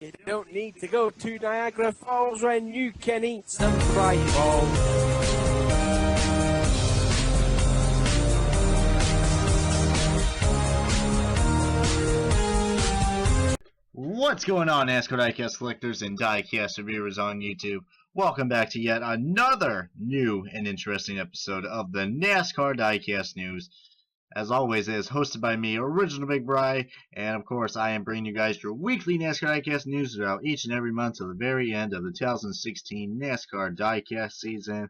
You don't need to go to Niagara Falls when you can eat some fried balls. What's going on, NASCAR diecast collectors and diecast reviewers on YouTube? Welcome back to yet another new and interesting episode of the NASCAR Diecast News. As always, it is hosted by me, Original Big Bri, and of course, I am bringing you guys your weekly NASCAR Diecast news throughout each and every month to the very end of the 2016 NASCAR Diecast season.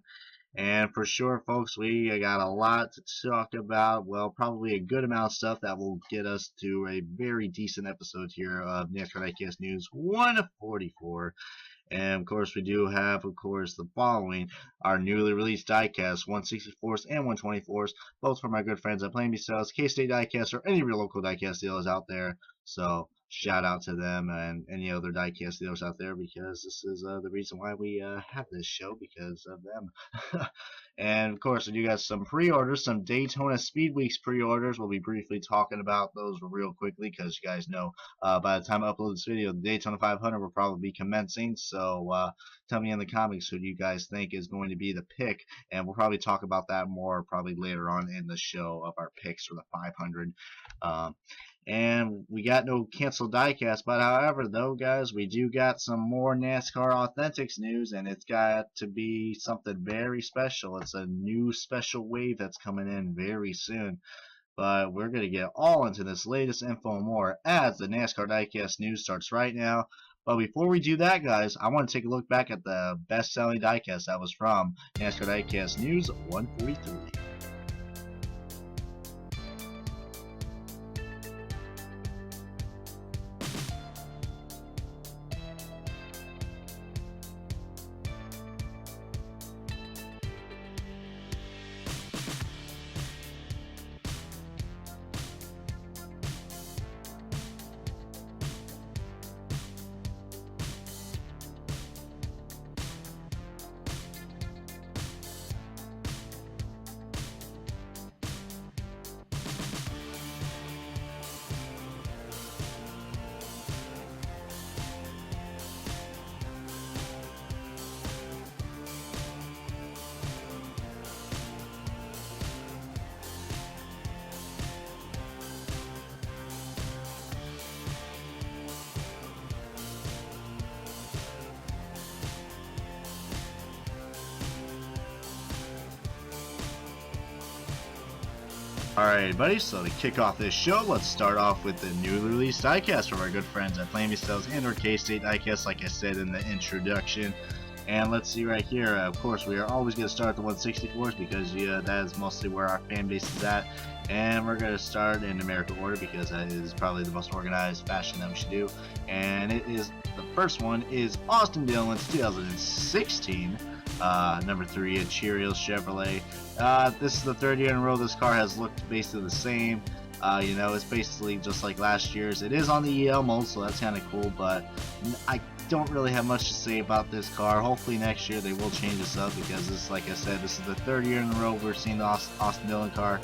And for sure, folks, we got a lot to talk about. Well, probably a good amount of stuff that will get us to a very decent episode here of NASCAR Diecast News 144. And of course, we do have, of course, the following: our newly released diecast 164s and 124s, both from our good friends at Plainview Sales, K-State Diecast, or any real local diecast dealers out there. So shout out to them and any other diecast dealers out there, because this is the reason why we have this show, because of them. And of course, we do got some pre-orders, some Daytona Speed Weeks pre-orders. We'll be briefly talking about those real quickly, because you guys know by the time I upload this video, the Daytona 500 will probably be commencing. So tell me in the comments who do you guys think is going to be the pick, and we'll probably talk about that more probably later on in the show of our picks for the 500. And we got no canceled diecast, but however, though, guys, we do got some more NASCAR Authentics news, and it's got to be something very special. It's a new special wave that's coming in very soon. But we're going to get all into this latest info and more as the NASCAR Diecast news starts right now. But before we do that, guys, I want to take a look back at the best-selling diecast that was from NASCAR Diecast News 143. Alright, buddy, so to kick off this show, let's start off with the newly released diecast from our good friends at Plainview Sales and or K-State Diecast, like I said in the introduction. And let's see right here, of course, we are always going to start at the 164s, because that is mostly where our fan base is at. And we're going to start in numerical order, because that is probably the most organized fashion that we should do. And it is, the first one is Austin Dillon's 2016 number 3 at Cheerios Chevrolet. This is the third year in a row this car has looked basically the same. You know, it's basically just like last year's. It is on the EL mode, so that's kind of cool, but I don't really have much to say about this car. Hopefully next year they will change this up, because this, like I said, this is the third year in a row we're seeing the Austin Dillon car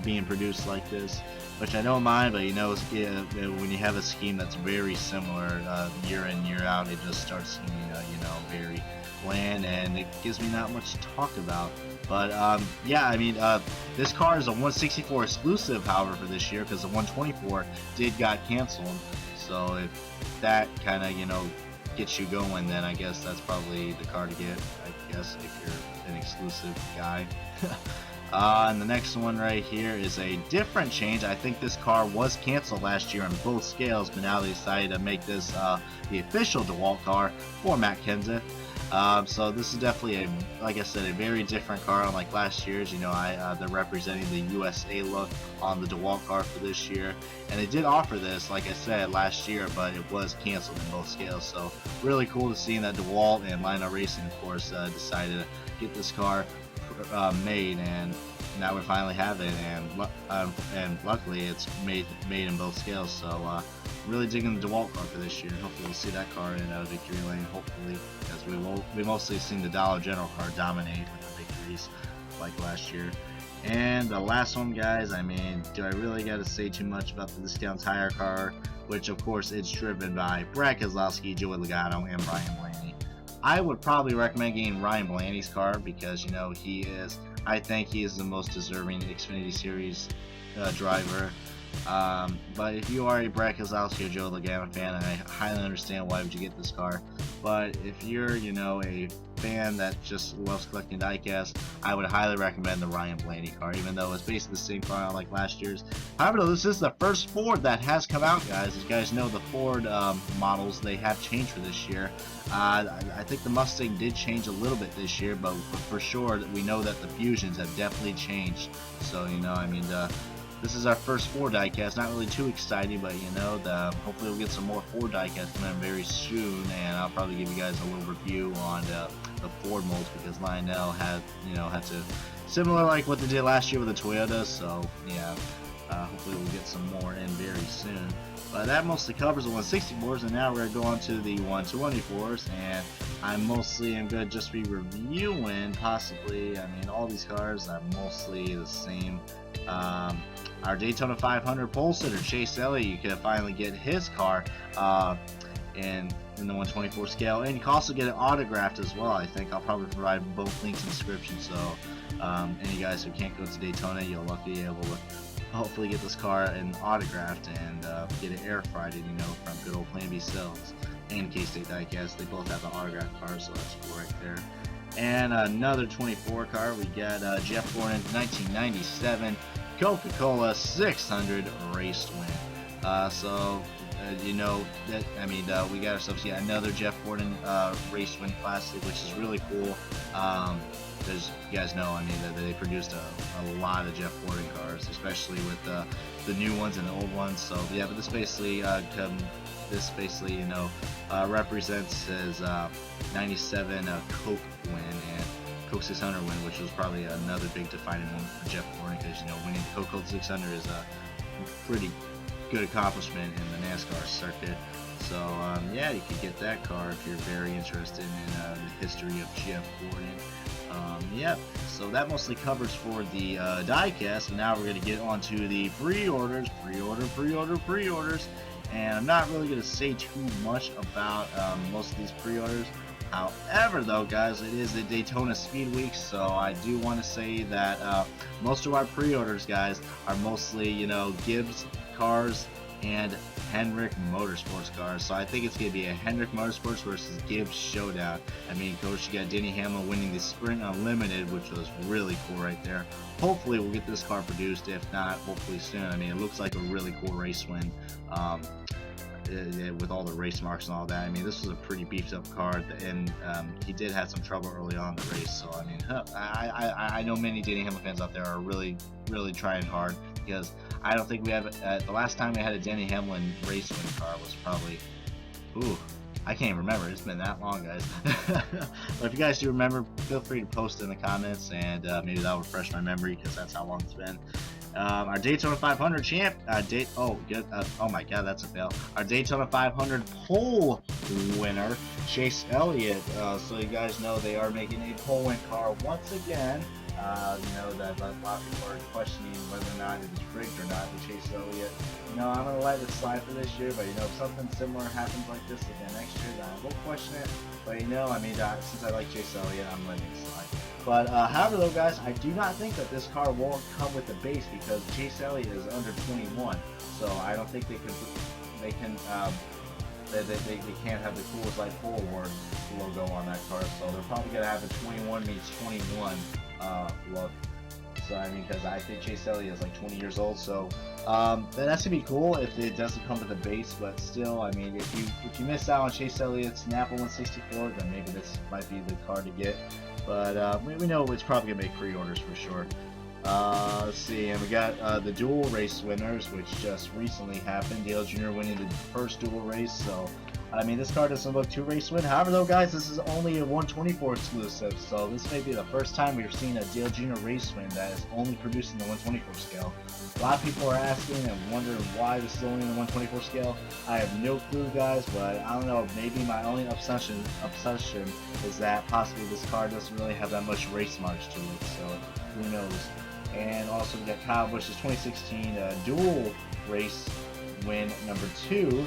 being produced like this, which I don't mind. But you know, when you have a scheme that's very similar year in, year out, it just starts seeming you know, very bland, and it gives me not much to talk about. But yeah, I mean, this car is a 164 exclusive, however, for this year, because the 124 got canceled. So if that kind of, you know, gets you going, then I guess that's probably the car to get, I guess, if you're an exclusive guy. And the next one right here is a different change. I think this car was canceled last year on both scales, but now they decided to make this the official DeWalt car for Matt Kenseth. So this is definitely, like I said, a very different car unlike last year's. You know, they're representing the USA look on the DeWalt car for this year, and they did offer this, like I said, last year, but it was canceled in both scales. So really cool to see that DeWalt and Lionel Racing, of course, decided to get this car made, and now we finally have it, and luckily it's made in both scales. So really digging the DeWalt car for this year, and hopefully we'll see that car in victory lane, hopefully, because we mostly seen the Dollar General car dominate with the victories like last year. And the last one, guys, I mean, do I really got to say too much about the Discount Tire car? which of course is driven by Brad Keselowski, Joey Logano, and Ryan Blaney. I would probably recommend getting Ryan Blaney's car because, you know, I think he is the most deserving Xfinity Series driver. But if you are a Brad Keselowski or Joe Logano fan, I highly understand why would you get this car. But if you're, you know, a fan that just loves collecting diecast, I would highly recommend the Ryan Blaney car, even though it's basically the same car like last year's. However, this is the first Ford that has come out, guys. As you guys know, the Ford models, they have changed for this year. I think the Mustang did change a little bit this year, but for sure we know that the Fusions have definitely changed. So, you know, I mean, this is our first Ford diecast. Not really too exciting, but you know, hopefully we'll get some more Ford diecast coming in very soon, and I'll probably give you guys a little review on the Ford molds because Lionel had to, similar like what they did last year with the Toyota. So yeah, hopefully we'll get some more in very soon. But that mostly covers the 164s, and now we're going to go on to the 124s, and I mostly am going to just be reviewing, possibly, I mean, all these cars are mostly the same. Our Daytona 500 pole sitter, Chase Elliott, you can finally get his car in the 124 scale, and you can also get it autographed as well. I think I'll probably provide both links in the description, so any guys who can't go to Daytona, you'll luckily be able to hopefully get this car and autographed and get it air fried, you know, from good old Plan B Sales and K-State Diecast. They both have the autographed cars, so that's cool right there. And another 24 car, we got Jeff Gordon 1997 Coca-Cola 600 race win. You know that, I mean, we got ourselves yet another Jeff Gordon race win classic, which is really cool. Because you guys know, I mean, that they produced a lot of Jeff Gordon cars, especially with the new ones and the old ones. So yeah, but this basically you know, represents his 97 Coke win and Coke 600 win, which was probably another big defining moment for Jeff Gordon, because, you know, winning the Coke 600 is a pretty good accomplishment in the NASCAR circuit. So yeah, you can get that car if you're very interested in the history of Jeff Gordon. Yep, so that mostly covers for the diecast, and now we're going to get on to the pre-orders, and I'm not really going to say too much about most of these pre-orders. However, though, guys, it is a Daytona Speed Week, so I do want to say that most of our pre-orders, guys, are mostly, you know, Gibbs cars and Hendrick Motorsports cars. So I think it's going to be a Hendrick Motorsports versus Gibbs showdown. I mean, of course, you got Denny Hamlin winning the Sprint Unlimited, which was really cool right there. Hopefully we'll get this car produced. If not, hopefully soon. I mean, it looks like a really cool race win. With all the race marks and all that. I mean, this was a pretty beefed up car, and he did have some trouble early on in the race. So I mean, I know many Denny Hamlin fans out there are really trying hard, because I don't think we have the last time we had a Denny Hamlin race win car was probably, I can't even remember. It's been that long, guys. But if you guys do remember, feel free to post in the comments, and maybe that'll refresh my memory, because that's how long it's been. Our Daytona 500 champ, oh my god, that's a fail. Our Daytona 500 pole winner, Chase Elliott. So you guys know they are making a pole win car once again. You know that a lot of people are questioning whether or not it is rigged or not with Chase Elliott. You know, I'm gonna let it slide for this year, but you know, if something similar happens like this again next year, then I will question it. But you know, I mean, since I like Chase Elliott, I'm letting it slide. But however, though, guys, I do not think that this car won't come with the base, because Chase Elliott is under 21, so I don't think they can't have the Coolest Life Pole Award logo on that car. So they're probably gonna have a 21 meets 21 look. So I mean, because I think Chase Elliott is like 20 years old, so that's gonna be cool if it doesn't come with a base. But still, I mean, if you miss out on Chase Elliott's Napa 164, then maybe this might be the car to get. But we know it's probably gonna make pre-orders for sure. Let's see, and we got the dual race winners, which just recently happened. Dale Jr. winning the first dual race, so I mean, this car doesn't look too race win. However, though, guys, this is only a 124 exclusive, so this may be the first time we've seen a Dale Jr. race win that is only produced in the 124 scale. A lot of people are asking and wondering why this is only in the 124 scale. I have no clue, guys, but I don't know. Maybe my only obsession is that possibly this car doesn't really have that much race marks to it, so who knows. And also we got Kyle Busch's 2016 dual race win number 2.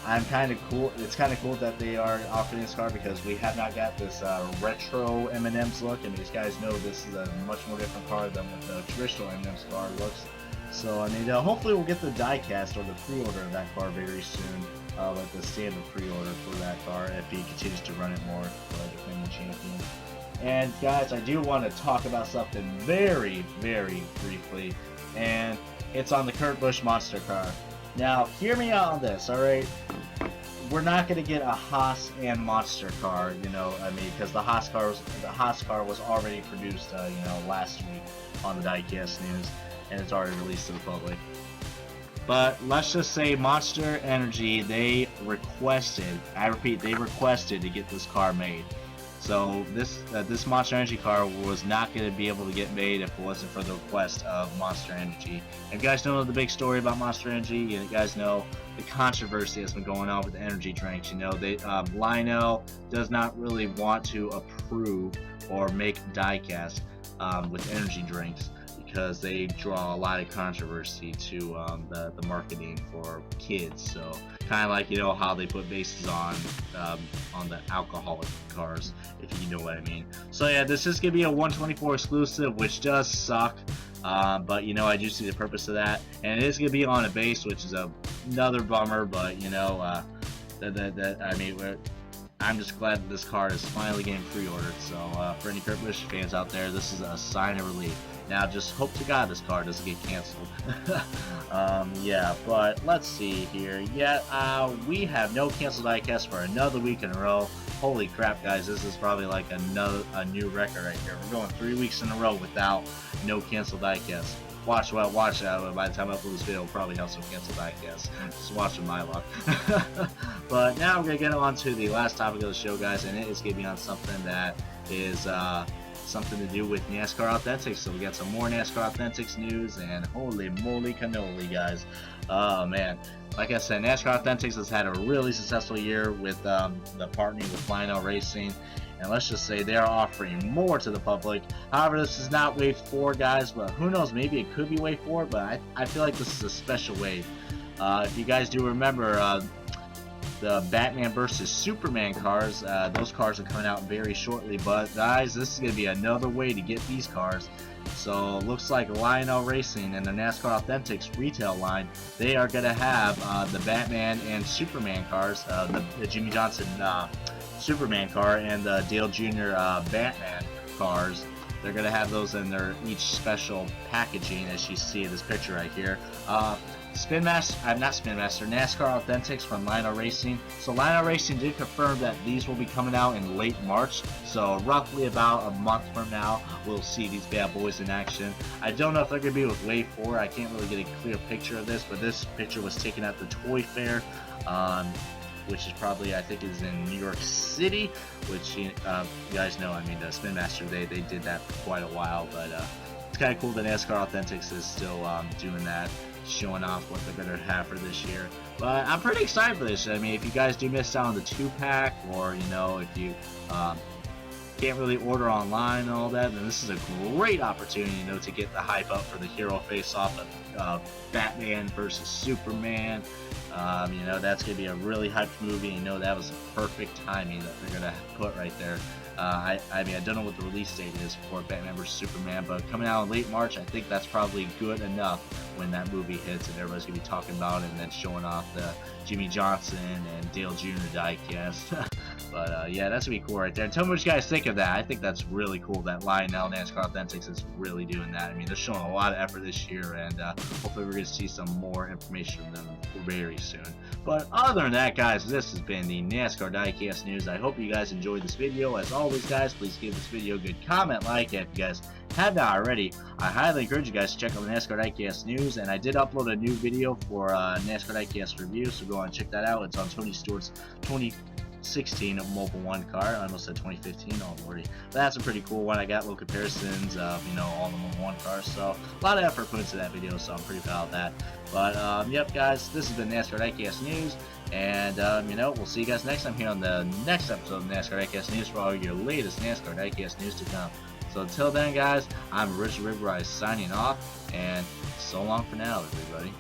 I'm kind of cool. It's kind of cool that they are offering this car because we have not got this retro M&M's look, and these guys know this is a much more different car than what the traditional M&M's car looks. So I mean, hopefully we'll get the diecast or the pre-order of that car very soon, like the standard pre-order for that car if he continues to run it more for the defending champion. And guys, I do want to talk about something very, very briefly, and it's on the Kurt Busch Monster car. Now, hear me out on this, alright? We're not going to get a Haas and Monster car, you know, I mean, because the Haas car was already produced, you know, last week on the diecast news, and it's already released to the public. But let's just say Monster Energy, they requested, I repeat, they requested to get this car made. So this Monster Energy car was not going to be able to get made if it wasn't for the request of Monster Energy. And you guys know the big story about Monster Energy. You guys know the controversy that's been going on with the energy drinks. You know, Lionel does not really want to approve or make diecast with energy drinks, because they draw a lot of controversy to the marketing for kids. So kind of like, you know, how they put bases on the alcoholic cars, if you know what I mean. So yeah, this is gonna be a 124 exclusive, which does suck, but you know, I do see the purpose of that, and it is gonna be on a base, which is another bummer. But you know, I mean, I'm just glad that this car is finally getting pre-ordered. So for any Kurt Busch fans out there, this is a sign of relief. Now just hope to God this car doesn't get canceled. Yeah, but let's see here. Yeah, we have no canceled diecast for another week in a row. Holy crap, guys, this is probably like a new record right here. We're going 3 weeks in a row without no canceled diecast. Watch by the time I upload this video, we'll probably have some canceled diecast. Just watching my luck. But now we're going to get on to the last topic of the show, guys, and it is going to be on something that is something to do with NASCAR Authentics. So we got some more NASCAR Authentics news, and holy moly cannoli, guys. Oh man, like I said, NASCAR Authentics has had a really successful year with the partnering with Lionel Racing, and let's just say they are offering more to the public. However, this is not Wave 4, guys, but who knows, maybe it could be Wave 4, but I feel like this is a special wave. If you guys do remember, the Batman vs Superman cars, those cars are coming out very shortly. But guys, this is going to be another way to get these cars. So looks like Lionel Racing and the NASCAR Authentics retail line, they are going to have the Batman and Superman cars, the Jimmy Johnson Superman car and the Dale Jr. Batman cars. They're going to have those in their each special packaging, as you see in this picture right here. NASCAR Authentics from Lionel Racing. So Lionel Racing did confirm that these will be coming out in late March. So roughly about a month from now, we'll see these bad boys in action. I don't know if they're going to be with Wave 4. I can't really get a clear picture of this, but this picture was taken at the Toy Fair, which is probably, I think, is in New York City, which you guys know, I mean, the Spin Master, they did that for quite a while, but it's kind of cool that NASCAR Authentics is still doing that, showing off what they're going to have for this year. But I'm pretty excited for this. I mean, if you guys do miss out on the 2-pack, or, you know, if you can't really order online and all that, then this is a great opportunity, you know, to get the hype up for the hero face-off of Batman versus Superman. You know, that's going to be a really hyped movie. You know, that was perfect timing that they're going to put right there. I mean, I don't know what the release date is for Batman vs Superman, but coming out in late March, I think that's probably good enough when that movie hits and everybody's going to be talking about it and then showing off the Jimmy Johnson and Dale Jr. diecast. But yeah, that's going to be cool right there. And tell me what you guys think of that. I think that's really cool that Lionel NASCAR Authentics is really doing that. I mean, they're showing a lot of effort this year, and hopefully we're going to see some more information from them very soon. But other than that, guys, this has been the NASCAR Diecast News. I hope you guys enjoyed this video. As always, guys, please give this video a good comment, like, and if you guys have not already, I highly encourage you guys to check out the NASCAR Diecast News, and I did upload a new video for NASCAR Diecast review, so go and check that out. It's on Tony Stewart's 2016 Mobile One car. I almost said 2015, oh lordy. But that's a pretty cool one. I got little comparisons of, you know, all the Mobile One cars, so a lot of effort put into that video, so I'm pretty proud of that. But yep, guys, this has been NASCAR Diecast News, and you know, we'll see you guys next time here on the next episode of NASCAR Diecast News for all your latest NASCAR Diecast news to come. So until then, guys, I'm Richard Ribrise signing off, and so long for now, everybody.